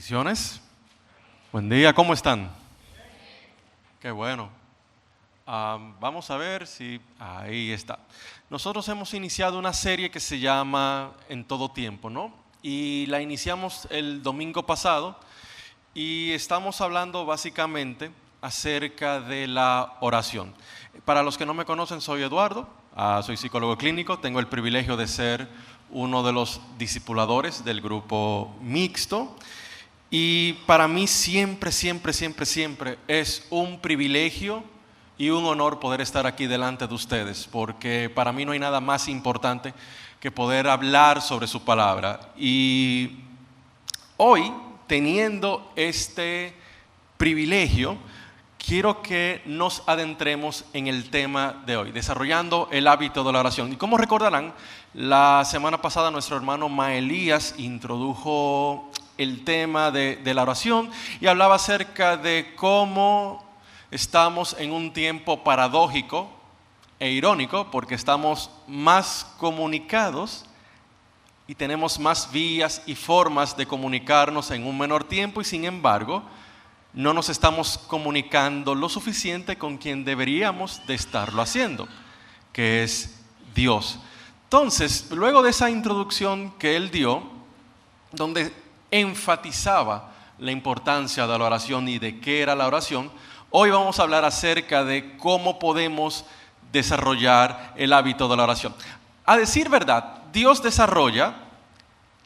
Bendiciones. Buen día, ¿cómo están? Qué bueno. Vamos a ver si... Ahí está. Nosotros hemos iniciado una serie que se llama En todo tiempo, ¿no? Y la iniciamos el domingo pasado y estamos hablando básicamente acerca de la oración. Para los que no me conocen, soy Eduardo, soy psicólogo clínico, tengo el privilegio de ser uno de los discipuladores del grupo mixto. Y para mí siempre es un privilegio y un honor poder estar aquí delante de ustedes, porque para mí no hay nada más importante que poder hablar sobre su palabra. Y hoy, teniendo este privilegio, quiero que nos adentremos en el tema de hoy, desarrollando el hábito de la oración. Y como recordarán, la semana pasada nuestro hermano Maelías introdujo el tema de la oración y hablaba acerca de cómo estamos en un tiempo paradójico e irónico, porque estamos más comunicados y tenemos más vías y formas de comunicarnos en un menor tiempo, y sin embargo no nos estamos comunicando lo suficiente con quien deberíamos de estarlo haciendo, que es Dios. Entonces, luego de esa introducción que él dio, donde enfatizaba la importancia de la oración y de qué era la oración, hoy vamos a hablar acerca de cómo podemos desarrollar el hábito de la oración. A decir verdad, Dios desarrolla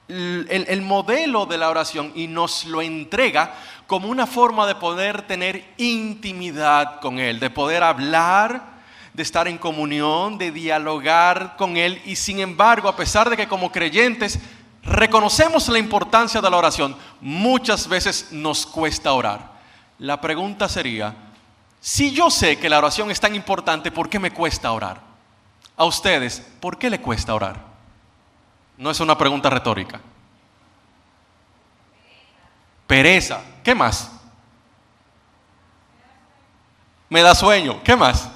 el modelo de la oración y nos lo entrega como una forma de poder tener intimidad con Él, de poder hablar, de estar en comunión, de dialogar con Él. Y sin embargo, a pesar de que como creyentes reconocemos la importancia de la oración, muchas veces nos cuesta orar. La pregunta sería, si yo sé que la oración es tan importante, ¿por qué me cuesta orar? A ustedes, ¿por qué le cuesta orar? No es una pregunta retórica. Pereza. ¿Qué más? Me da sueño. ¿Qué más?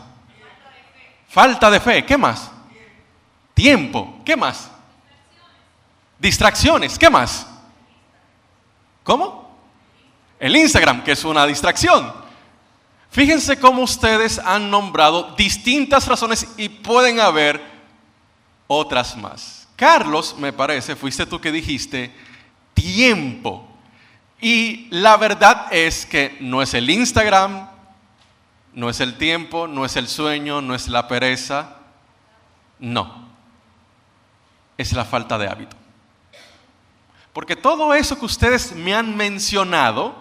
Falta de fe. ¿Qué más? Tiempo. ¿Qué más? Distracciones. ¿Qué más? ¿Cómo? El Instagram, que es una distracción. Fíjense cómo ustedes han nombrado distintas razones y pueden haber otras más. Carlos, me parece, fuiste tú que dijiste tiempo. Y la verdad es que no es el Instagram, no es el tiempo, no es el sueño, no es la pereza. No. Es la falta de hábito. Porque todo eso que ustedes me han mencionado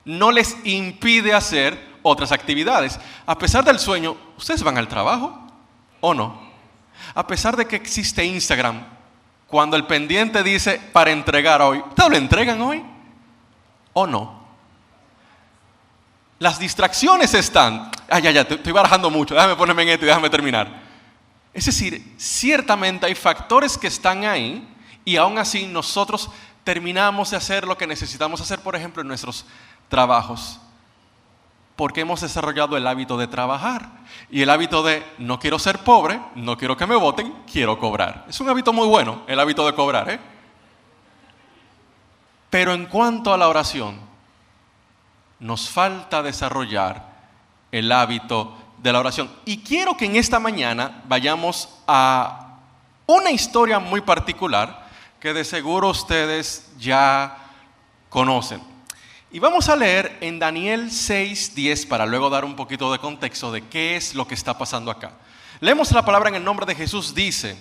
no les impide hacer otras actividades. A pesar del sueño, ¿ustedes van al trabajo o no? A pesar de que existe Instagram, cuando el pendiente dice para entregar hoy, ¿ustedes lo entregan hoy o no? Las distracciones están. Ya, te estoy barajando mucho, déjame ponerme en esto y déjame terminar. Es decir, ciertamente hay factores que están ahí y aún así nosotros terminamos de hacer lo que necesitamos hacer, por ejemplo, en nuestros trabajos, porque hemos desarrollado el hábito de trabajar y el hábito de no quiero ser pobre, no quiero que me voten, quiero cobrar. Es un hábito muy bueno, el hábito de cobrar, Pero en cuanto a la oración, nos falta desarrollar el hábito de la oración. Y quiero que en esta mañana vayamos a una historia muy particular que de seguro ustedes ya conocen. Y vamos a leer en Daniel 6:10 para luego dar un poquito de contexto de qué es lo que está pasando acá. Leemos la palabra en el nombre de Jesús. Dice,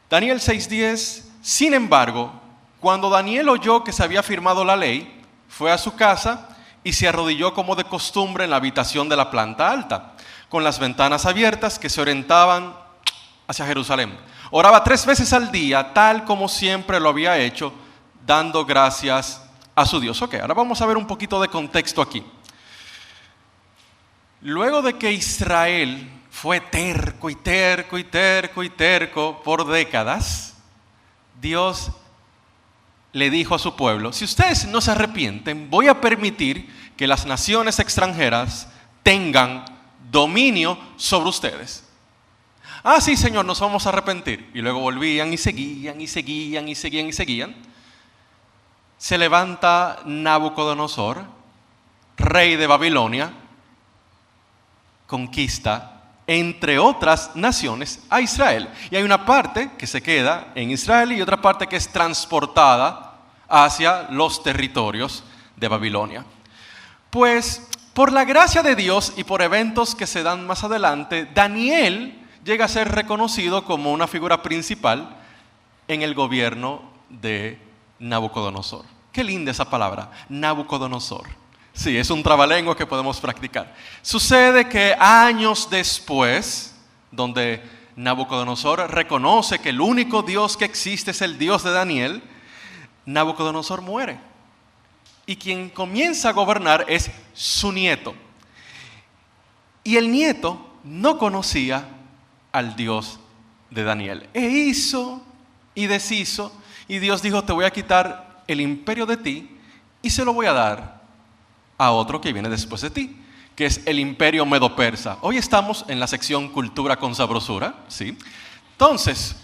Daniel 6:10, sin embargo, cuando Daniel oyó que se había firmado la ley, fue a su casa y se arrodilló como de costumbre en la habitación de la planta alta, con las ventanas abiertas que se orientaban hacia Jerusalén. Oraba 3 veces al día, tal como siempre lo había hecho, dando gracias a su Dios. Ok, ahora vamos a ver un poquito de contexto aquí. Luego de que Israel fue terco por décadas, Dios le dijo a su pueblo, si ustedes no se arrepienten, voy a permitir que las naciones extranjeras tengan dominio sobre ustedes. Sí, Señor, nos vamos a arrepentir. Y luego volvían y seguían. se levanta Nabucodonosor, rey de Babilonia, conquista, entre otras naciones, a Israel. Y hay una parte que se queda en Israel y otra parte que es transportada hacia los territorios de Babilonia. Pues, por la gracia de Dios y por eventos que se dan más adelante, Daniel llega a ser reconocido como una figura principal en el gobierno de Nabucodonosor. Qué linda esa palabra, Nabucodonosor. Sí, es un trabalengua que podemos practicar. Sucede que años después, donde Nabucodonosor reconoce que el único Dios que existe es el Dios de Daniel, Nabucodonosor muere. Y quien comienza a gobernar es su nieto. Y el nieto no conocía al Dios de Daniel. E hizo y deshizo, y Dios dijo: te voy a quitar el imperio de ti y se lo voy a dar a otro que viene después de ti, que es el imperio medo-persa. Hoy estamos en la sección Cultura con Sabrosura, ¿sí? Entonces,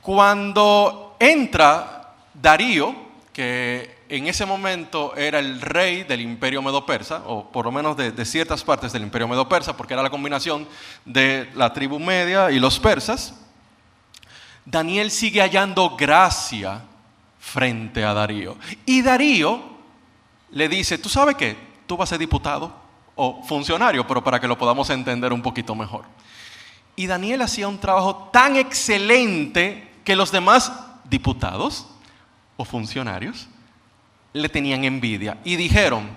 cuando entra Darío, que en ese momento era el rey del imperio medo-persa, o por lo menos de ciertas partes del imperio medo-persa, porque era la combinación de la tribu media y los persas, Daniel sigue hallando gracia frente a Darío. Y Darío le dice: ¿tú sabes qué? Tú vas a ser diputado o funcionario, pero para que lo podamos entender un poquito mejor. Y Daniel hacía un trabajo tan excelente que los demás diputados o funcionarios le tenían envidia y dijeron: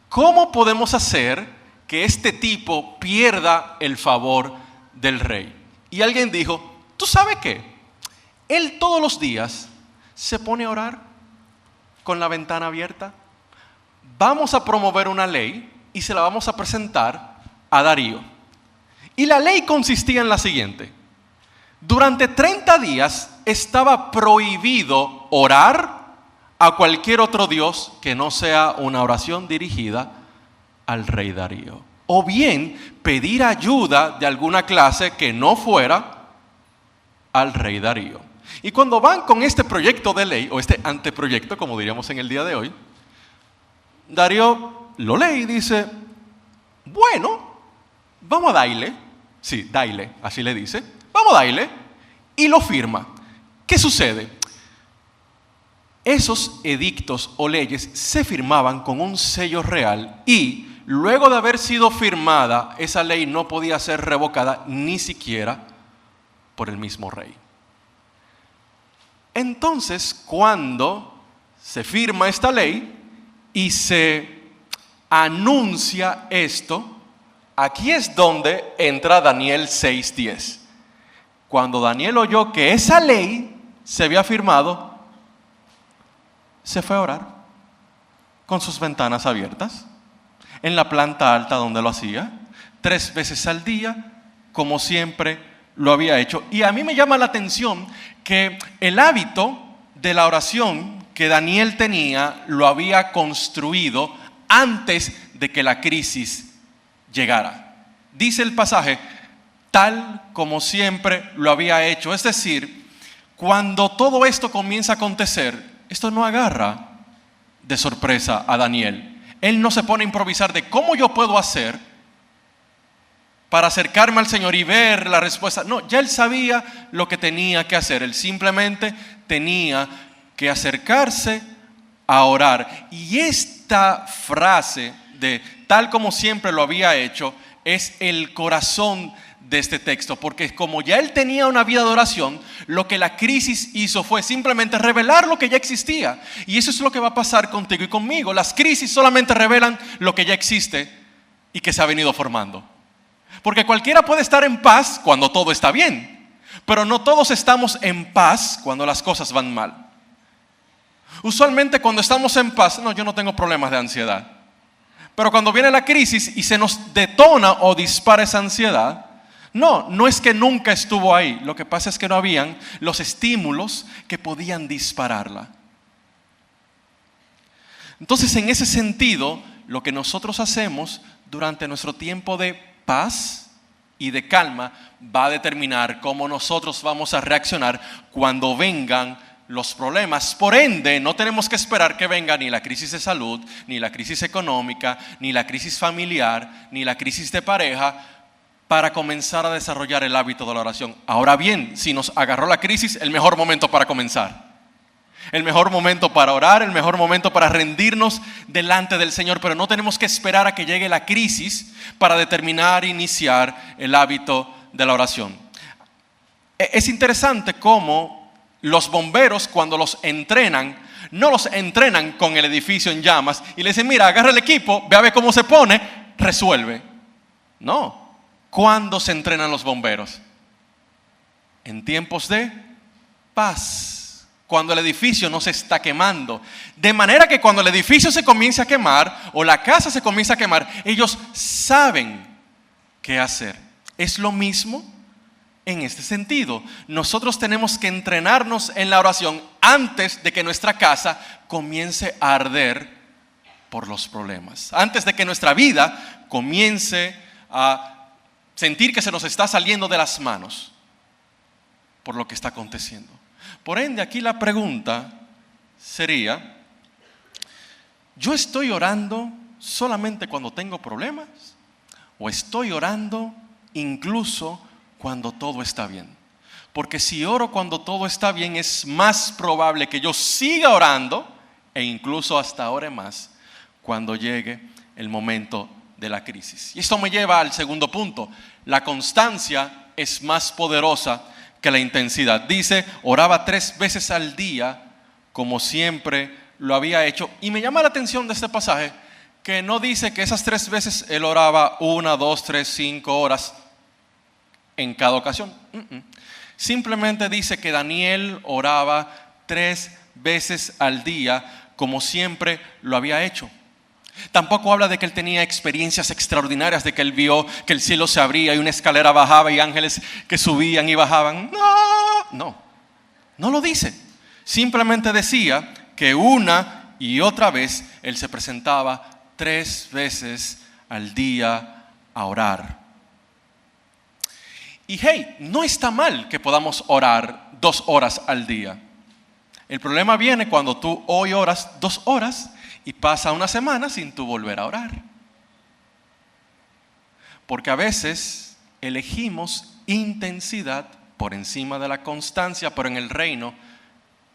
¿cómo podemos hacer que este tipo pierda el favor del rey? Y alguien dijo: ¿tú sabes qué? Él todos los días se pone a orar con la ventana abierta. Vamos a promover una ley y se la vamos a presentar a Darío. Y la ley consistía en la siguiente: durante 30 días estaba prohibido orar a cualquier otro Dios que no sea una oración dirigida al rey Darío, o bien pedir ayuda de alguna clase que no fuera al rey Darío. Y cuando van con este proyecto de ley, o este anteproyecto, como diríamos en el día de hoy, Darío lo lee y dice: bueno, vamos a darle. Sí, dale, así le dice. Vamos a darle. Y lo firma. ¿Qué sucede? Esos edictos o leyes se firmaban con un sello real y luego de haber sido firmada, esa ley no podía ser revocada ni siquiera por el mismo rey. Entonces, cuando se firma esta ley y se anuncia esto, aquí es donde entra Daniel 6:10. Cuando Daniel oyó que esa ley se había firmado, se fue a orar con sus ventanas abiertas en la planta alta donde lo hacía 3 veces al día, como siempre lo había hecho. Y a mí me llama la atención que el hábito de la oración que Daniel tenía lo había construido antes de que la crisis llegara. Dice el pasaje: tal como siempre lo había hecho. Es decir, cuando todo esto comienza a acontecer, esto no agarra de sorpresa a Daniel. Él no se pone a improvisar de cómo yo puedo hacer para acercarme al Señor y ver la respuesta. No, ya él sabía lo que tenía que hacer. Él simplemente tenía que acercarse a orar. Y esta frase de tal como siempre lo había hecho es el corazón de este texto, porque como ya él tenía una vida de oración, lo que la crisis hizo fue simplemente revelar lo que ya existía. Y eso es lo que va a pasar contigo y conmigo. Las crisis solamente revelan lo que ya existe y que se ha venido formando. Porque cualquiera puede estar en paz cuando todo está bien, pero no todos estamos en paz cuando las cosas van mal. Usualmente cuando estamos en paz, no, yo no tengo problemas de ansiedad. Pero cuando viene la crisis y se nos detona o dispara esa ansiedad, no es que nunca estuvo ahí. Lo que pasa es que no habían los estímulos que podían dispararla. Entonces, en ese sentido, lo que nosotros hacemos durante nuestro tiempo de paz y de calma va a determinar cómo nosotros vamos a reaccionar cuando vengan los problemas. Por ende, no tenemos que esperar que venga ni la crisis de salud, ni la crisis económica, ni la crisis familiar, ni la crisis de pareja para comenzar a desarrollar el hábito de la oración. Ahora bien, si nos agarró la crisis, el mejor momento para comenzar. El mejor momento para orar, el mejor momento para rendirnos delante del Señor. Pero no tenemos que esperar a que llegue la crisis para determinar e iniciar el hábito de la oración. Es interesante cómo los bomberos, cuando los entrenan, no los entrenan con el edificio en llamas y le dicen, mira, agarra el equipo, ve a ver cómo se pone, resuelve. No. ¿Cuándo se entrenan los bomberos? En tiempos de paz, cuando el edificio no se está quemando. De manera que cuando el edificio se comienza a quemar o la casa se comienza a quemar, ellos saben qué hacer. Es lo mismo en este sentido. Nosotros tenemos que entrenarnos en la oración antes de que nuestra casa comience a arder por los problemas. Antes de que nuestra vida comience a sentir que se nos está saliendo de las manos por lo que está aconteciendo. Por ende, aquí la pregunta sería, ¿yo estoy orando solamente cuando tengo problemas? ¿O estoy orando incluso cuando todo está bien? Porque si oro cuando todo está bien, es más probable que yo siga orando e incluso hasta ore más cuando llegue el momento de la crisis. Y esto me lleva al segundo punto. La constancia es más poderosa que la intensidad. Dice, oraba 3 veces al día como siempre lo había hecho. Y me llama la atención de este pasaje que no dice que esas 3 veces él oraba 1, 2, 3, 5 horas en cada ocasión. Simplemente dice que Daniel oraba 3 veces al día como siempre lo había hecho. Tampoco habla de que él tenía experiencias extraordinarias, de que él vio que el cielo se abría y una escalera bajaba y ángeles que subían y bajaban. No lo dice. Simplemente decía que una y otra vez él se presentaba 3 veces al día a orar. Y hey, no está mal que podamos orar 2 horas al día. El problema viene cuando tú hoy oras 2 horas y pasa una semana sin tú volver a orar. Porque a veces elegimos intensidad por encima de la constancia, pero en el reino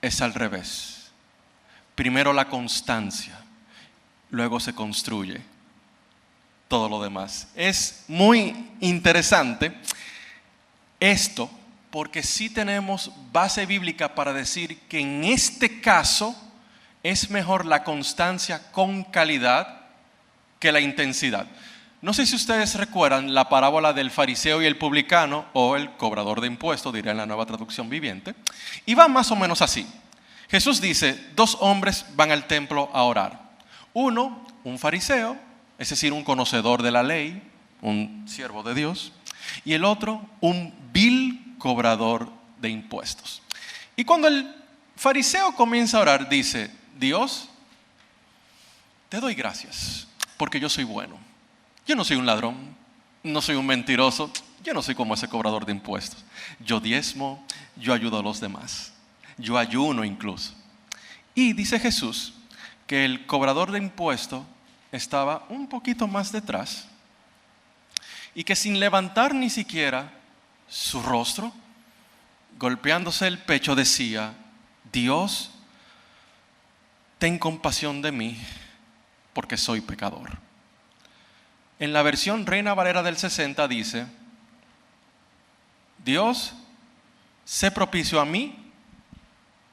es al revés. Primero la constancia, luego se construye todo lo demás. Es muy interesante esto, porque sí tenemos base bíblica para decir que en este caso es mejor la constancia con calidad que la intensidad. No sé si ustedes recuerdan la parábola del fariseo y el publicano, o el cobrador de impuestos, diría en la Nueva Traducción Viviente, y va más o menos así. Jesús dice, 2 hombres van al templo a orar. Uno, un fariseo, es decir, un conocedor de la ley, un siervo de Dios, y el otro, un vil cobrador de impuestos. Y cuando el fariseo comienza a orar, dice, Dios, te doy gracias porque yo soy bueno. Yo no soy un ladrón, no soy un mentiroso, yo no soy como ese cobrador de impuestos. Yo diezmo, yo ayudo a los demás, yo ayuno incluso. Y dice Jesús que el cobrador de impuestos estaba un poquito más detrás y que sin levantar ni siquiera su rostro, golpeándose el pecho, decía, Dios, ten compasión de mí, porque soy pecador. En la versión Reina Valera del 60 dice, Dios, sé propicio a mí,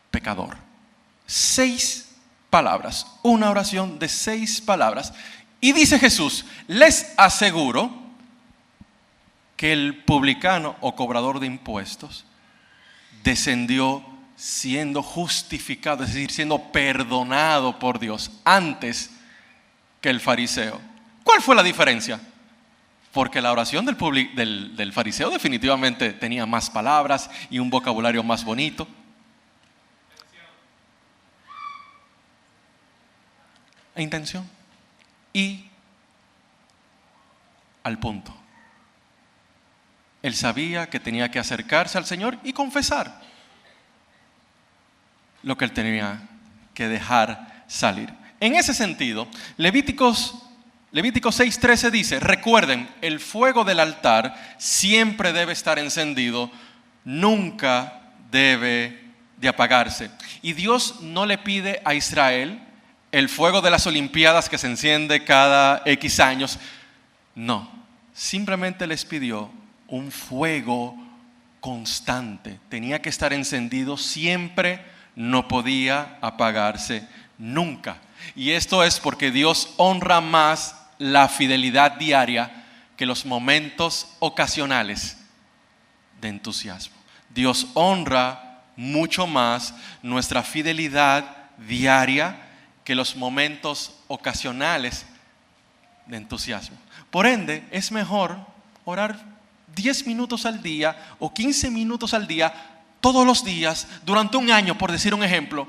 pecador. 6 palabras, una oración de 6 palabras. Y dice Jesús, les aseguro que el publicano o cobrador de impuestos descendió siendo justificado, es decir, siendo perdonado por Dios antes que el fariseo. ¿Cuál fue la diferencia? Porque la oración del fariseo definitivamente tenía más palabras y un vocabulario más bonito. E intención. Y al punto. Él sabía que tenía que acercarse al Señor y confesar. lo que él tenía que dejar salir. En ese sentido, Levítico 6:13 dice, recuerden, el fuego del altar siempre debe estar encendido, nunca debe de apagarse. Y Dios no le pide a Israel el fuego de las Olimpiadas que se enciende cada X años. No, simplemente les pidió un fuego constante. Tenía que estar encendido siempre, no podía apagarse nunca. Y esto es porque Dios honra más la fidelidad diaria que los momentos ocasionales de entusiasmo. Dios honra mucho más nuestra fidelidad diaria que los momentos ocasionales de entusiasmo. Por ende, es mejor orar 10 minutos al día o 15 minutos al día, todos los días, durante un año, por decir un ejemplo,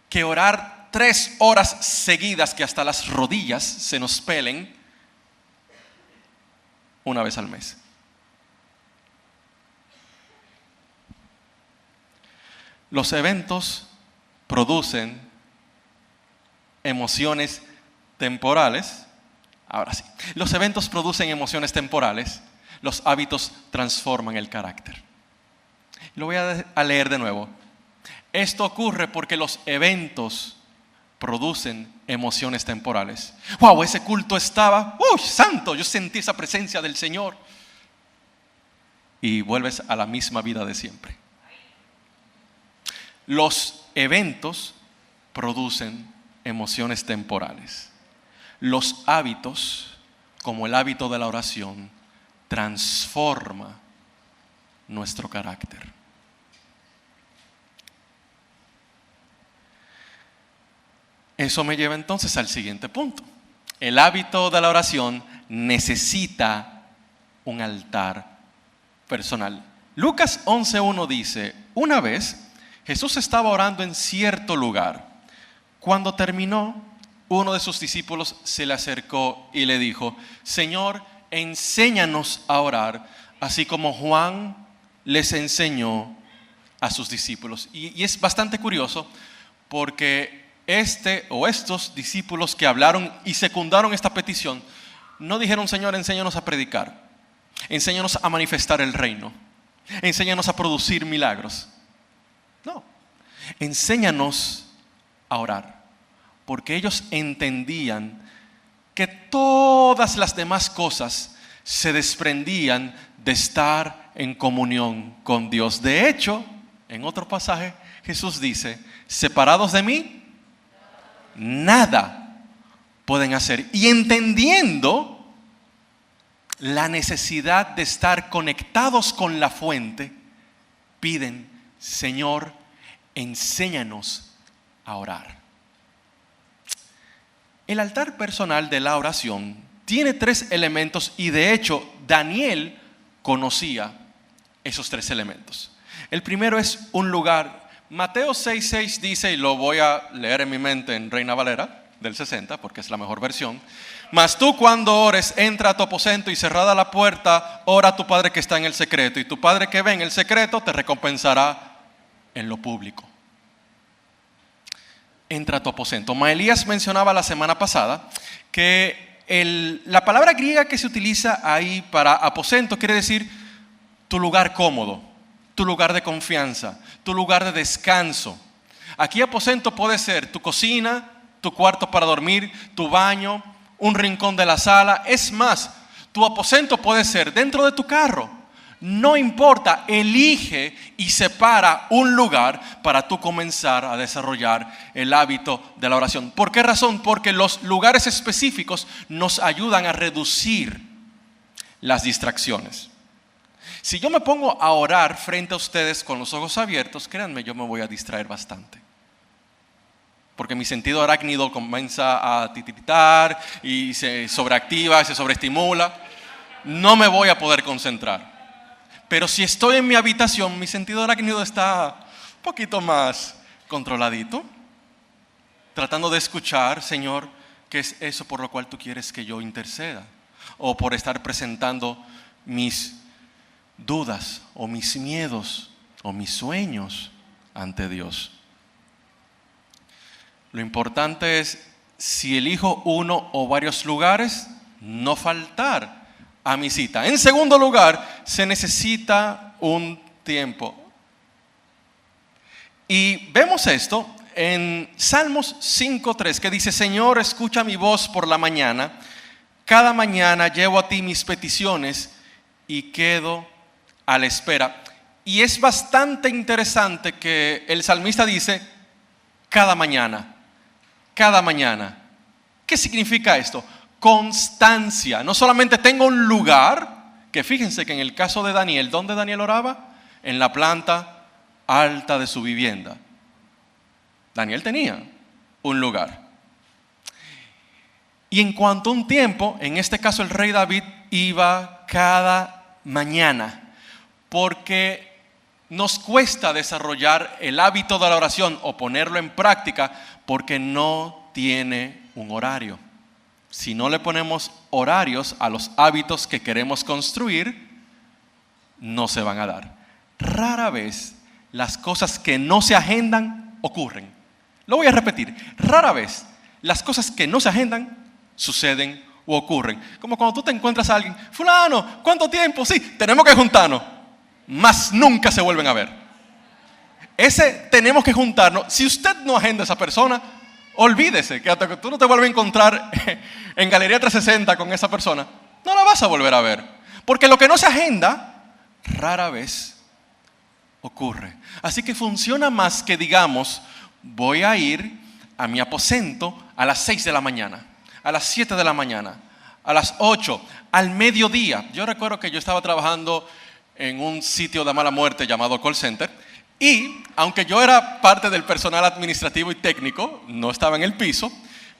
que orar 3 horas seguidas que hasta las rodillas se nos pelen una vez al mes. Los eventos producen emociones temporales. Ahora sí, los eventos producen emociones temporales, los hábitos transforman el carácter. Lo voy a leer de nuevo. Esto ocurre porque los eventos producen emociones temporales. ¡Wow! Ese culto estaba, santo, yo sentí esa presencia del Señor. Y vuelves a la misma vida de siempre. Los eventos producen emociones temporales. Los hábitos, como el hábito de la oración, transforma nuestro carácter. Eso me lleva entonces al siguiente punto. El hábito de la oración necesita un altar personal. Lucas 11:1 dice, una vez Jesús estaba orando en cierto lugar. Cuando terminó, uno de sus discípulos se le acercó y le dijo, Señor, enséñanos a orar, así como Juan les enseñó a sus discípulos. Y es bastante curioso porque estos discípulos que hablaron y secundaron esta petición, no dijeron, Señor, enséñanos a predicar, enséñanos a manifestar el reino, enséñanos a producir milagros. No, enséñanos a orar, porque ellos entendían que todas las demás cosas se desprendían de estar en comunión con Dios. De hecho, en otro pasaje, Jesús dice, separados de mí, nada pueden hacer. Y entendiendo la necesidad de estar conectados con la fuente, piden, Señor, enséñanos a orar. El altar personal de la oración tiene 3 elementos y de hecho Daniel conocía esos 3 elementos. El primero es un lugar. Mateo 6:6 dice, y lo voy a leer en mi mente en Reina Valera del 60 porque es la mejor versión. Mas tú cuando ores, entra a tu aposento y cerrada la puerta, ora a tu Padre que está en el secreto. Y tu Padre que ve en el secreto te recompensará en lo público. Entra a tu aposento. Maelías mencionaba la semana pasada que la palabra griega que se utiliza ahí para aposento quiere decir tu lugar cómodo, tu lugar de confianza, tu lugar de descanso. Aquí aposento puede ser tu cocina, tu cuarto para dormir, tu baño, un rincón de la sala. Es más, tu aposento puede ser dentro de tu carro. No importa, elige y separa un lugar para tú comenzar a desarrollar el hábito de la oración. ¿Por qué razón? Porque los lugares específicos nos ayudan a reducir las distracciones. Si yo me pongo a orar frente a ustedes con los ojos abiertos, créanme, yo me voy a distraer bastante. Porque mi sentido arácnido comienza a tititar y se sobreactiva, se sobreestimula. No me voy a poder concentrar. Pero si estoy en mi habitación, mi sentido arácnido está un poquito más controladito. Tratando de escuchar, Señor, ¿qué es eso por lo cual tú quieres que yo interceda? O por estar presentando mis dudas o mis miedos o mis sueños ante Dios. Lo importante es, si elijo uno o varios lugares, no faltar a mi cita. En segundo lugar, se necesita un tiempo. Y vemos esto en Salmos 5:3, que dice: Señor, escucha mi voz por la mañana. Cada mañana llevo a ti mis peticiones y quedo a la espera. Y es bastante interesante que el salmista dice: cada mañana, cada mañana. ¿Qué significa esto? Constancia. No solamente tengo un lugar, que fíjense que en el caso de Daniel, ¿dónde Daniel oraba? En la planta alta de su vivienda. Daniel tenía un lugar. Y en cuanto a un tiempo, en este caso el rey David iba cada mañana, porque nos cuesta desarrollar el hábito de la oración o ponerlo en práctica porque no tiene un horario. Si no le ponemos horarios a los hábitos que queremos construir, no se van a dar. Rara vez las cosas que no se agendan ocurren. Lo voy a repetir. Rara vez las cosas que no se agendan suceden o ocurren. Como cuando tú te encuentras a alguien: fulano, ¿cuánto tiempo? Sí, tenemos que juntarnos. Más nunca se vuelven a ver. Ese tenemos que juntarnos. Si usted no agenda a esa persona, olvídese que hasta que tú no te vuelvas a encontrar en Galería 360 con esa persona, no la vas a volver a ver. Porque lo que no se agenda, rara vez ocurre. Así que funciona más que digamos: voy a ir a mi aposento a las 6 de la mañana, a las 7 de la mañana, a las 8, al mediodía. Yo recuerdo que yo estaba trabajando en un sitio de mala muerte llamado call center, y aunque yo era parte del personal administrativo y técnico, no estaba en el piso,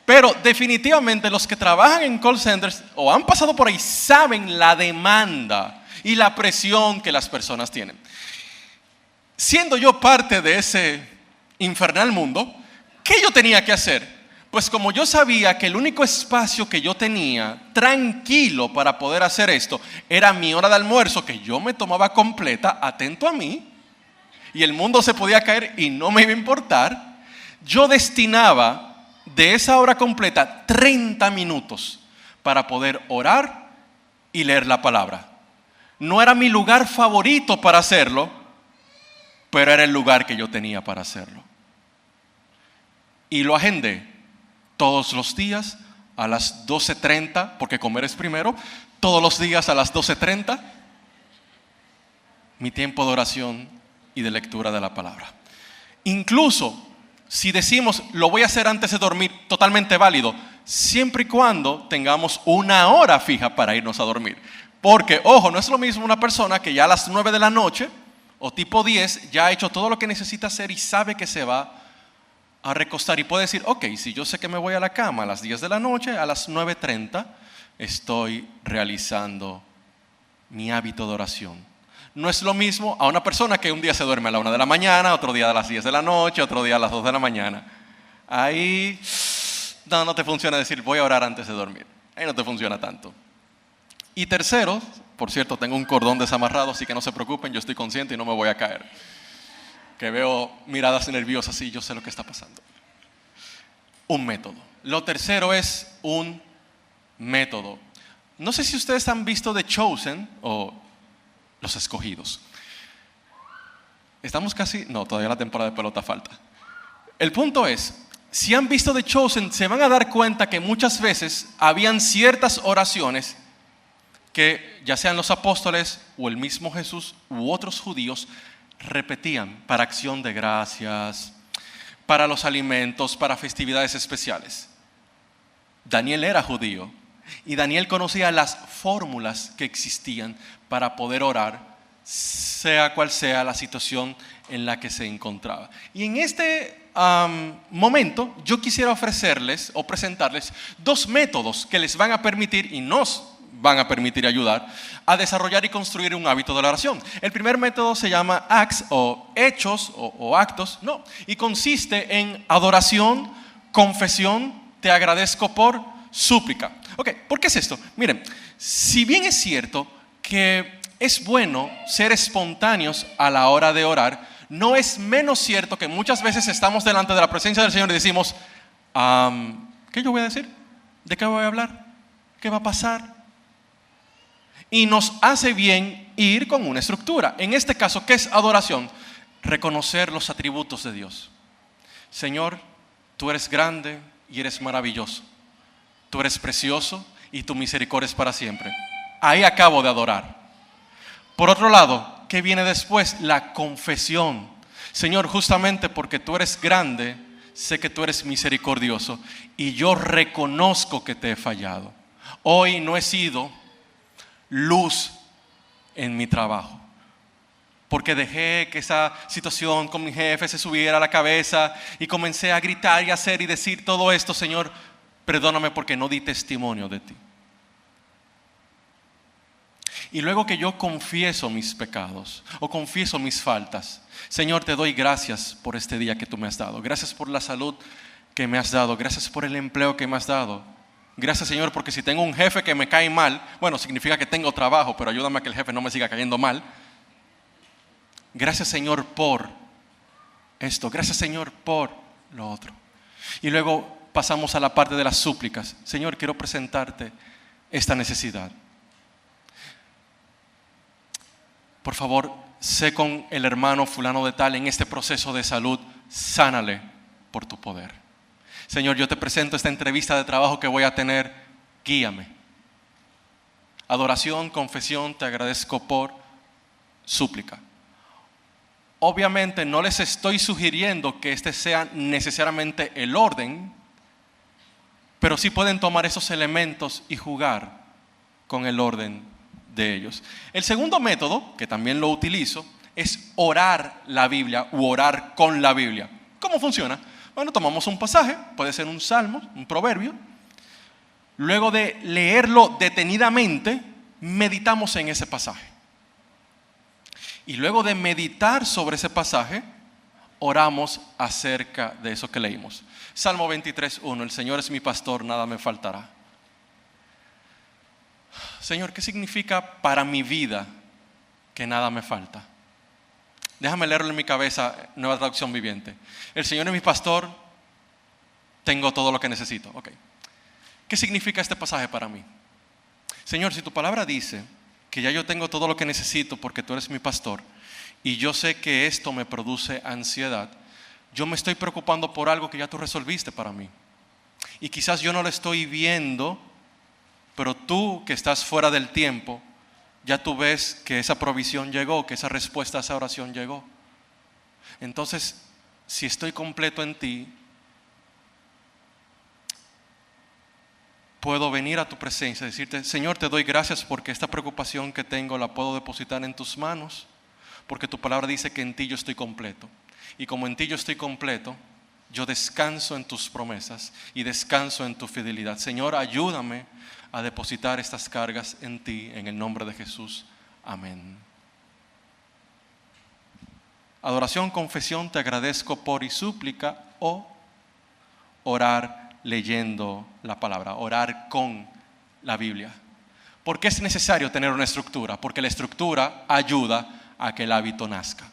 pero definitivamente los que trabajan en call centers o han pasado por ahí saben la demanda y la presión que las personas tienen. Siendo yo parte de ese infernal mundo, ¿qué yo tenía que hacer? Pues como yo sabía que el único espacio que yo tenía tranquilo para poder hacer esto era mi hora de almuerzo, que yo me tomaba completa, atento a mí, y el mundo se podía caer y no me iba a importar, yo destinaba de esa hora completa 30 minutos para poder orar y leer la palabra. No era mi lugar favorito para hacerlo, pero era el lugar que yo tenía para hacerlo. Y lo agendé todos los días a las 12:30, porque comer es primero. Todos los días a las 12:30, mi tiempo de oración y de lectura de la palabra. Incluso si decimos: lo voy a hacer antes de dormir, totalmente válido, siempre y cuando tengamos una hora fija para irnos a dormir. Porque, ojo, no es lo mismo una persona que ya a las 9 de la noche o tipo 10 ya ha hecho todo lo que necesita hacer y sabe que se va a recostar y puede decir: ok, si yo sé que me voy a la cama a las 10 de la noche, a las 9:30 estoy realizando mi hábito de oración. No es lo mismo a una persona que un día se duerme a la 1 de la mañana, otro día a las 10 de la noche, otro día a las 2 de la mañana. Ahí no te funciona decir: voy a orar antes de dormir. Ahí no te funciona tanto. Y tercero, por cierto, tengo un cordón desamarrado, así que no se preocupen, yo estoy consciente y no me voy a caer. Que veo miradas nerviosas y yo sé lo que está pasando. Un método. Lo tercero es un método. No sé si ustedes han visto The Chosen o Los Escogidos. Estamos casi... No, todavía la temporada de pelota falta. El punto es, si han visto The Chosen, se van a dar cuenta que muchas veces habían ciertas oraciones que ya sean los apóstoles o el mismo Jesús u otros judíos repetían para acción de gracias, para los alimentos, para festividades especiales. Daniel era judío y Daniel conocía las fórmulas que existían para poder orar, sea cual sea la situación en la que se encontraba. Y en este momento yo quisiera ofrecerles o presentarles dos métodos que les van a permitir y nos van a permitir ayudar a desarrollar y construir un hábito de la oración. El primer método se llama acts o hechos o actos, y consiste en adoración, confesión, te agradezco por, súplica. Ok, ¿por qué es esto? Miren, si bien es cierto que es bueno ser espontáneos a la hora de orar, no es menos cierto que muchas veces estamos delante de la presencia del Señor y decimos, ¿qué yo voy a decir? ¿De qué voy a hablar? ¿Qué va a pasar? Y nos hace bien ir con una estructura. En este caso, ¿qué es adoración? Reconocer los atributos de Dios. Señor, tú eres grande y eres maravilloso. Tú eres precioso y tu misericordia es para siempre. Ahí acabo de adorar. Por otro lado, ¿qué viene después? La confesión. Señor, justamente porque tú eres grande, sé que tú eres misericordioso y yo reconozco que te he fallado. Hoy no he sido luz en mi trabajo, porque dejé que esa situación con mi jefe se subiera a la cabeza y comencé a gritar y hacer y decir todo esto. Señor, perdóname porque no di testimonio de ti. Y luego que yo confieso mis pecados o confieso mis faltas, Señor, te doy gracias por este día que tú me has dado. Gracias por la salud que me has dado. Gracias por el empleo que me has dado. Gracias, Señor, porque si tengo un jefe que me cae mal, bueno, significa que tengo trabajo, pero ayúdame a que el jefe no me siga cayendo mal. Gracias, Señor, por esto. Gracias, Señor, por lo otro. Y luego pasamos a la parte de las súplicas. Señor, quiero presentarte esta necesidad. Por favor, sé con el hermano fulano de tal en este proceso de salud, sánale por tu poder. Señor, yo te presento esta entrevista de trabajo que voy a tener, guíame. Adoración, confesión, te agradezco por súplica. Obviamente no les estoy sugiriendo que este sea necesariamente el orden, pero sí pueden tomar esos elementos y jugar con el orden de ellos. El segundo método, que también lo utilizo, es orar la Biblia u orar con la Biblia. ¿Cómo funciona? Bueno, tomamos un pasaje, puede ser un salmo, un proverbio. Luego de leerlo detenidamente, meditamos en ese pasaje. Y luego de meditar sobre ese pasaje, oramos acerca de eso que leímos. Salmo 23:1, el Señor es mi pastor, nada me faltará. Señor, ¿qué significa para mi vida que nada me falta? Déjame leerlo en mi cabeza, Nueva Traducción Viviente. El Señor es mi pastor, tengo todo lo que necesito. Okay. ¿Qué significa este pasaje para mí? Señor, si tu palabra dice que ya yo tengo todo lo que necesito porque tú eres mi pastor y yo sé que esto me produce ansiedad, yo me estoy preocupando por algo que ya tú resolviste para mí. Y quizás yo no lo estoy viendo, pero tú que estás fuera del tiempo, ya tú ves que esa provisión llegó, que esa respuesta a esa oración llegó. Entonces, si estoy completo en ti, puedo venir a tu presencia y decirte, Señor, te doy gracias porque esta preocupación que tengo la puedo depositar en tus manos, porque tu palabra dice que en ti yo estoy completo. Y como en ti yo estoy completo, yo descanso en tus promesas y descanso en tu fidelidad. Señor, ayúdame a depositar estas cargas en ti, en el nombre de Jesús. Amén. Adoración, confesión, te agradezco por y súplica, o orar leyendo la palabra, orar con la Biblia. ¿Por qué es necesario tener una estructura? Porque la estructura ayuda a que el hábito nazca.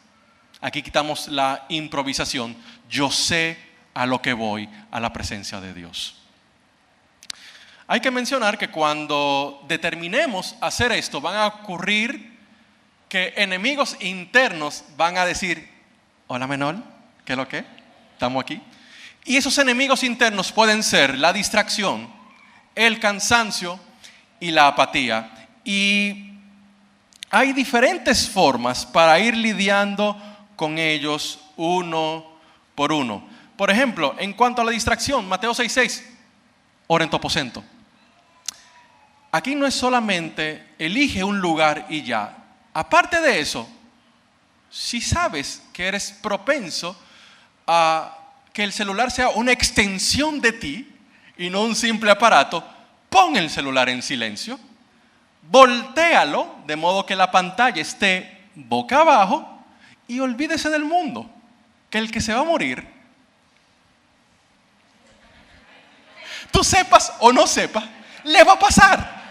Aquí quitamos la improvisación. Yo sé a lo que voy, a la presencia de Dios. Hay que mencionar que cuando determinemos hacer esto, van a ocurrir que enemigos internos van a decir, hola Menor, ¿qué es lo que? ¿Estamos aquí? Y esos enemigos internos pueden ser la distracción, el cansancio y la apatía. Y hay diferentes formas para ir lidiando con ellos uno por uno. Por ejemplo, en cuanto a la distracción, Mateo 6:6, ora en tu aposento. Aquí no es solamente elige un lugar y ya. Aparte de eso, si sabes que eres propenso a que el celular sea una extensión de ti y no un simple aparato, pon el celular en silencio, voltéalo de modo que la pantalla esté boca abajo y olvídese del mundo, que el que se va a morir, tú sepas o no sepas, le va a pasar.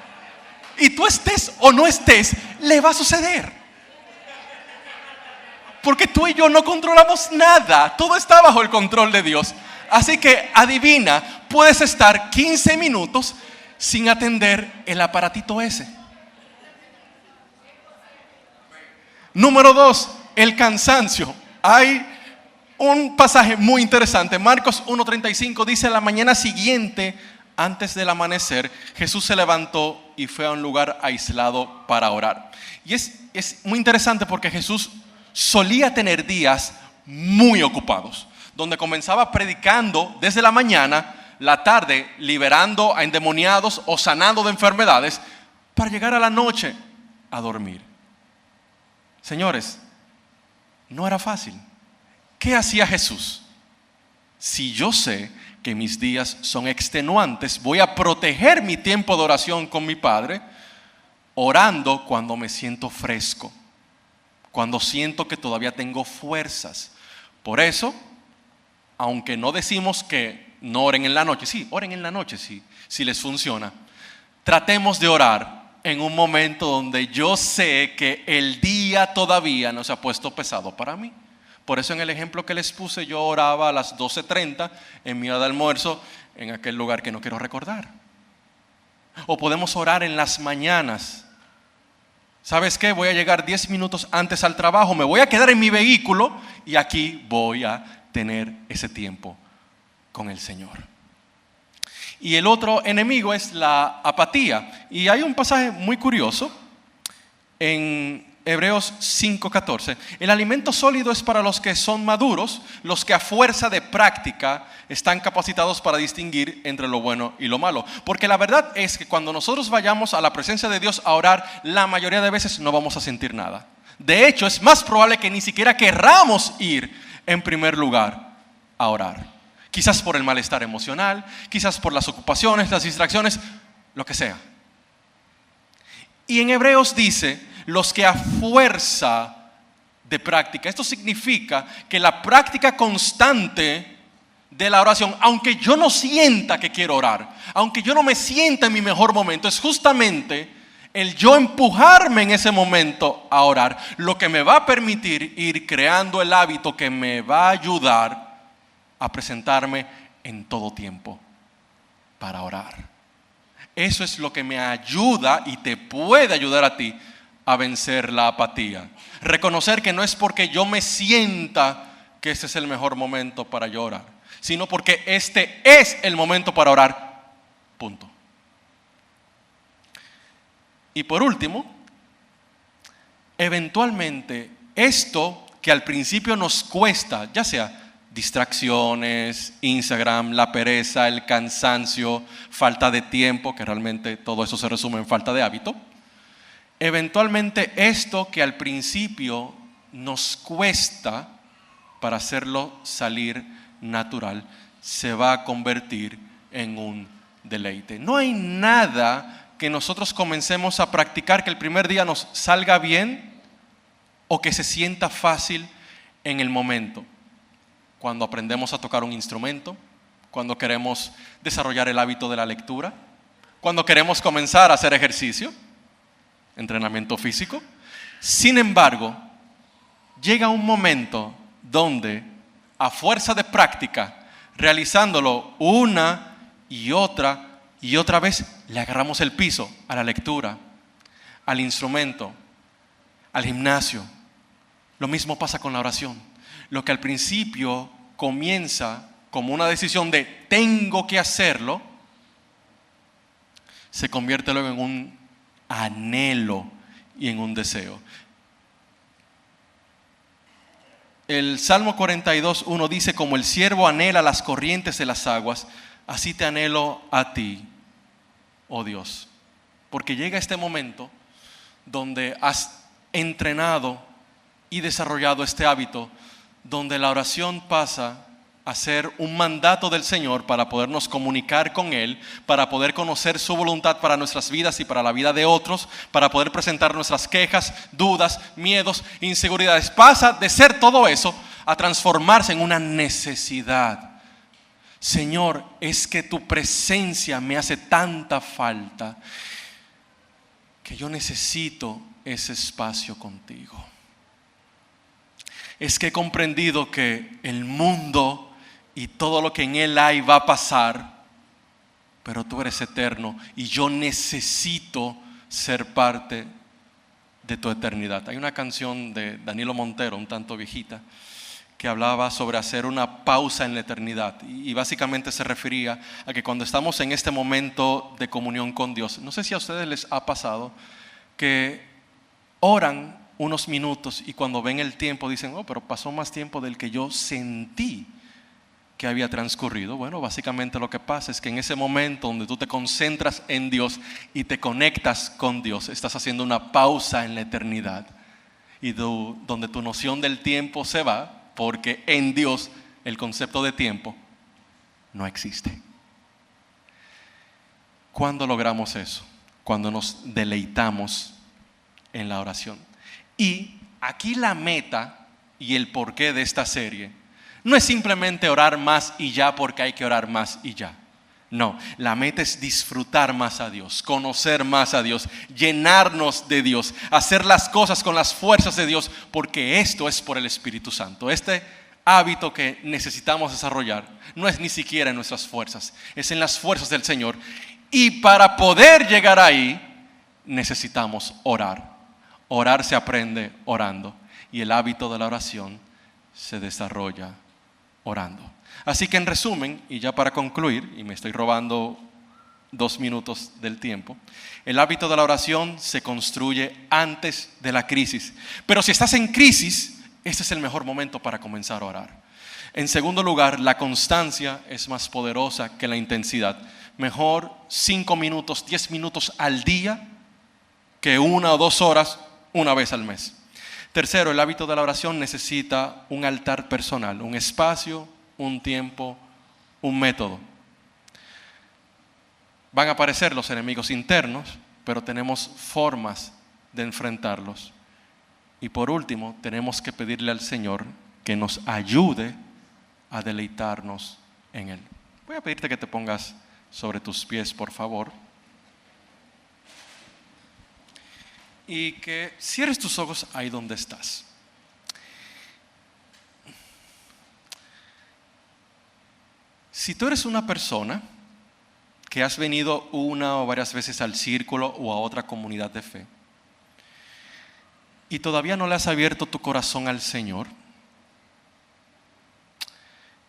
Y tú estés o no estés, le va a suceder. Porque tú y yo no controlamos nada. Todo está bajo el control de Dios. Así que adivina, puedes estar 15 minutos sin atender el aparatito ese. Número 2, el cansancio. Hay un pasaje muy interesante. Marcos 1:35 dice: la mañana siguiente, antes del amanecer, Jesús se levantó y fue a un lugar aislado para orar. Y es muy interesante porque Jesús solía tener días muy ocupados, donde comenzaba predicando desde la mañana, la tarde liberando a endemoniados o sanando de enfermedades, para llegar a la noche a dormir. Señores, no era fácil. ¿Qué hacía Jesús? Si yo sé que mis días son extenuantes, voy a proteger mi tiempo de oración con mi Padre, orando cuando me siento fresco, cuando siento que todavía tengo fuerzas. Por eso, aunque no decimos que no oren en la noche, sí, oren en la noche, sí, si les funciona. Tratemos de orar en un momento donde yo sé que el día todavía no se ha puesto pesado para mí. Por eso en el ejemplo que les puse, yo oraba a las 12:30 en mi hora de almuerzo en aquel lugar que no quiero recordar. O podemos orar en las mañanas. ¿Sabes qué? Voy a llegar 10 minutos antes al trabajo, me voy a quedar en mi vehículo y aquí voy a tener ese tiempo con el Señor. Y el otro enemigo es la apatía. Y hay un pasaje muy curioso en Hebreos 5:14. El alimento sólido es para los que son maduros, los que a fuerza de práctica están capacitados para distinguir entre lo bueno y lo malo. Porque la verdad es que cuando nosotros vayamos a la presencia de Dios a orar, la mayoría de veces no vamos a sentir nada. De hecho, es más probable que ni siquiera querramos ir en primer lugar a orar. Quizás por el malestar emocional, quizás por las ocupaciones, las distracciones, lo que sea. Y en Hebreos dice: los que a fuerza de práctica. Esto significa que la práctica constante de la oración, aunque yo no sienta que quiero orar, aunque yo no me sienta en mi mejor momento, es justamente el yo empujarme en ese momento a orar lo que me va a permitir ir creando el hábito que me va a ayudar a presentarme en todo tiempo para orar. Eso es lo que me ayuda y te puede ayudar a ti a vencer la apatía. Reconocer que no es porque yo me sienta que ese es el mejor momento para yo orar, sino porque este es el momento para orar. Punto. Y por último, eventualmente esto que al principio nos cuesta, ya sea distracciones, Instagram, la pereza, el cansancio, falta de tiempo, que realmente todo eso se resume en falta de hábito. Eventualmente esto que al principio nos cuesta, para hacerlo salir natural, se va a convertir en un deleite. No hay nada que nosotros comencemos a practicar que el primer día nos salga bien o que se sienta fácil en el momento. Cuando aprendemos a tocar un instrumento, cuando queremos desarrollar el hábito de la lectura, cuando queremos comenzar a hacer ejercicio, entrenamiento físico. Sin embargo, llega un momento donde a fuerza de práctica, realizándolo una y otra vez, le agarramos el piso a la lectura, al instrumento, al gimnasio. Lo mismo pasa con la oración. Lo que al principio comienza como una decisión de tengo que hacerlo, se convierte luego en un anhelo y en un deseo. El Salmo 42:1 dice: como el ciervo anhela las corrientes de las aguas, así te anhelo a ti, oh Dios. Porque llega este momento donde has entrenado y desarrollado este hábito, donde la oración pasa a ser un mandato del Señor para podernos comunicar con Él, para poder conocer su voluntad para nuestras vidas y para la vida de otros, para poder presentar nuestras quejas, dudas, miedos, inseguridades. Pasa de ser todo eso a transformarse en una necesidad. Señor, es que tu presencia me hace tanta falta que yo necesito ese espacio contigo. es que he comprendido que el mundo y todo lo que en él hay va a pasar, pero tú eres eterno y yo necesito ser parte de tu eternidad. Hay una canción de Danilo Montero, un tanto viejita, que hablaba sobre hacer una pausa en la eternidad y básicamente se refería a que cuando estamos en este momento de comunión con Dios, no sé si a ustedes les ha pasado que oran unos minutos y cuando ven el tiempo dicen, oh, pero pasó más tiempo del que yo sentí que había transcurrido. Bueno, básicamente lo que pasa es que en ese momento donde tú te concentras en Dios y te conectas con Dios, estás haciendo una pausa en la eternidad y donde tu noción del tiempo se va, porque en Dios el concepto de tiempo no existe. ¿Cuándo logramos eso? Cuando nos deleitamos en la oración. Y aquí la meta y el porqué de esta serie no es simplemente orar más y ya porque hay que orar más y ya. No, la meta es disfrutar más a Dios, conocer más a Dios, llenarnos de Dios, hacer las cosas con las fuerzas de Dios, porque esto es por el Espíritu Santo. Este hábito que necesitamos desarrollar no es ni siquiera en nuestras fuerzas, es en las fuerzas del Señor. Y para poder llegar ahí, necesitamos orar. Orar se aprende orando y el hábito de la oración se desarrolla orando. Así que en resumen, y ya para concluir, y me estoy robando 2 minutos del tiempo, el hábito de la oración se construye antes de la crisis. Pero si estás en crisis, este es el mejor momento para comenzar a orar. En segundo lugar, la constancia es más poderosa que la intensidad. Mejor 5 minutos, 10 minutos al día que 1 o 2 horas una vez al mes. Tercero, el hábito de la oración necesita un altar personal, un espacio, un tiempo, un método. Van a aparecer los enemigos internos, pero tenemos formas de enfrentarlos. Y por último, tenemos que pedirle al Señor que nos ayude a deleitarnos en Él. Voy a pedirte que te pongas sobre tus pies, por favor. Y que cierres tus ojos ahí donde estás. Si tú eres una persona que has venido una o varias veces al círculo o a otra comunidad de fe y todavía no le has abierto tu corazón al Señor,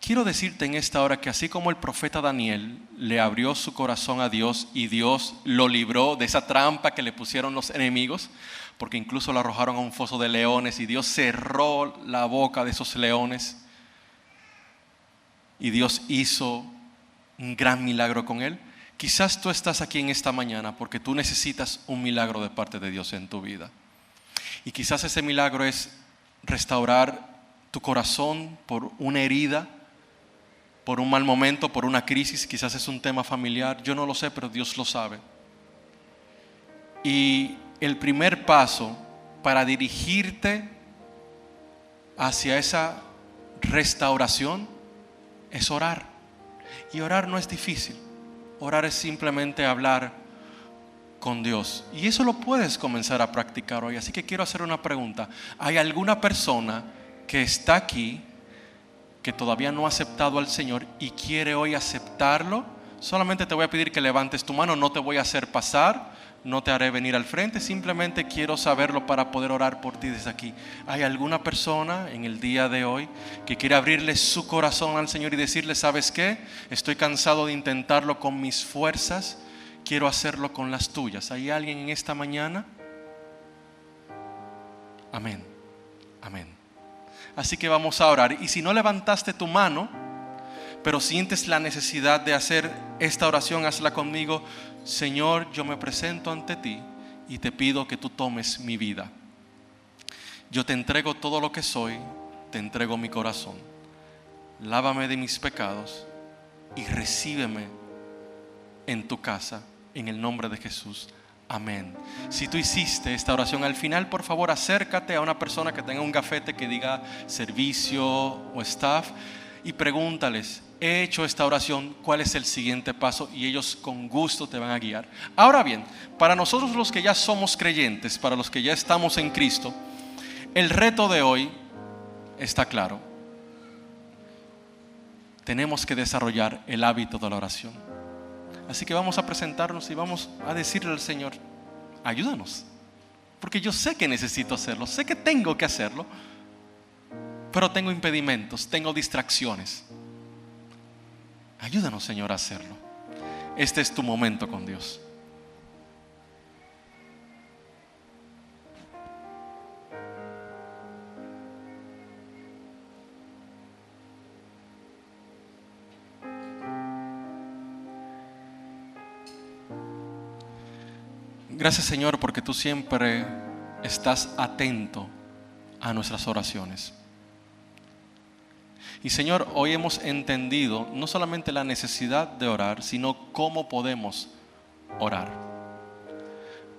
quiero decirte en esta hora que así como el profeta Daniel le abrió su corazón a Dios y Dios lo libró de esa trampa que le pusieron los enemigos, porque incluso lo arrojaron a un foso de leones y Dios cerró la boca de esos leones y Dios hizo un gran milagro con él. Quizás tú estás aquí en esta mañana porque tú necesitas un milagro de parte de Dios en tu vida. Y quizás ese milagro es restaurar tu corazón por una herida, por un mal momento, por una crisis. Quizás es un tema familiar, yo no lo sé, pero Dios lo sabe. Y el primer paso para dirigirte hacia esa restauración es orar. Y orar no es difícil. Orar es simplemente hablar con Dios. Y eso lo puedes comenzar a practicar hoy. Así que quiero hacer una pregunta. ¿Hay alguna persona que está aquí que todavía no ha aceptado al Señor y quiere hoy aceptarlo? Solamente te voy a pedir que levantes tu mano. No te voy a hacer pasar, no te haré venir al frente. Simplemente quiero saberlo para poder orar por ti desde aquí. ¿Hay alguna persona en el día de hoy que quiere abrirle su corazón al Señor y decirle, ¿sabes qué? Estoy cansado de intentarlo con mis fuerzas, quiero hacerlo con las tuyas. ¿Hay alguien en esta mañana? Amén, amén. Así que vamos a orar. Y si no levantaste tu mano, pero sientes la necesidad de hacer esta oración, hazla conmigo. Señor, yo me presento ante ti y te pido que tú tomes mi vida. Yo te entrego todo lo que soy, te entrego mi corazón. Lávame de mis pecados y recíbeme en tu casa, en el nombre de Jesús. Amén. Si tú hiciste esta oración, al final, por favor, acércate a una persona que tenga un gafete que diga servicio o staff y pregúntales, he hecho esta oración, ¿cuál es el siguiente paso? Y ellos con gusto te van a guiar. Ahora bien, para nosotros los que ya somos creyentes, para los que ya estamos en Cristo, el reto de hoy está claro. Tenemos que desarrollar el hábito de la oración. Así que vamos a presentarnos y vamos a decirle al Señor, ayúdanos. Porque yo sé que necesito hacerlo, sé que tengo que hacerlo, pero tengo impedimentos, tengo distracciones. Ayúdanos, Señor, a hacerlo. Este es tu momento con Dios. Gracias, Señor, porque tú siempre estás atento a nuestras oraciones. Y Señor, hoy hemos entendido no solamente la necesidad de orar, sino cómo podemos orar.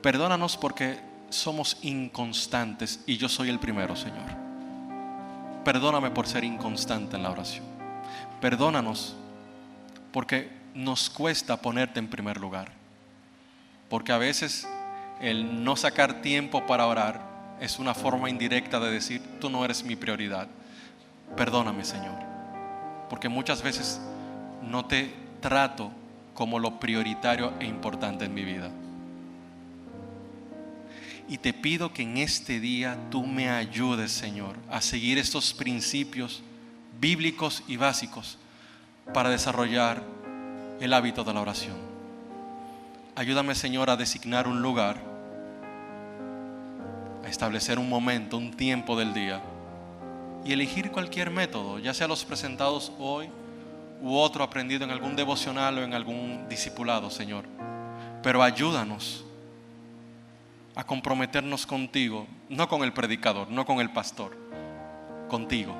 Perdónanos porque somos inconstantes y yo soy el primero, Señor. Perdóname por ser inconstante en la oración. Perdónanos porque nos cuesta ponerte en primer lugar. Porque a veces el no sacar tiempo para orar es una forma indirecta de decir, tú no eres mi prioridad. Perdóname, Señor, porque muchas veces no te trato como lo prioritario e importante en mi vida. Y te pido que en este día tú me ayudes, Señor, a seguir estos principios bíblicos y básicos para desarrollar el hábito de la oración. Ayúdame, Señor, a designar un lugar, a establecer un momento, un tiempo del día y elegir cualquier método, ya sea los presentados hoy u otro aprendido en algún devocional o en algún discipulado, Señor. Pero ayúdanos a comprometernos contigo, no con el predicador, no con el pastor, contigo.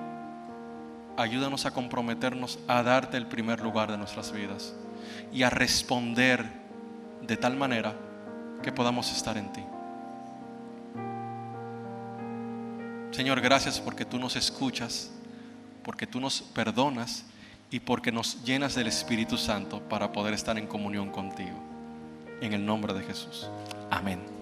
Ayúdanos a comprometernos a darte el primer lugar de nuestras vidas y a responder de tal manera que podamos estar en ti. Señor, gracias porque tú nos escuchas, porque tú nos perdonas y porque nos llenas del Espíritu Santo para poder estar en comunión contigo. En el nombre de Jesús. Amén.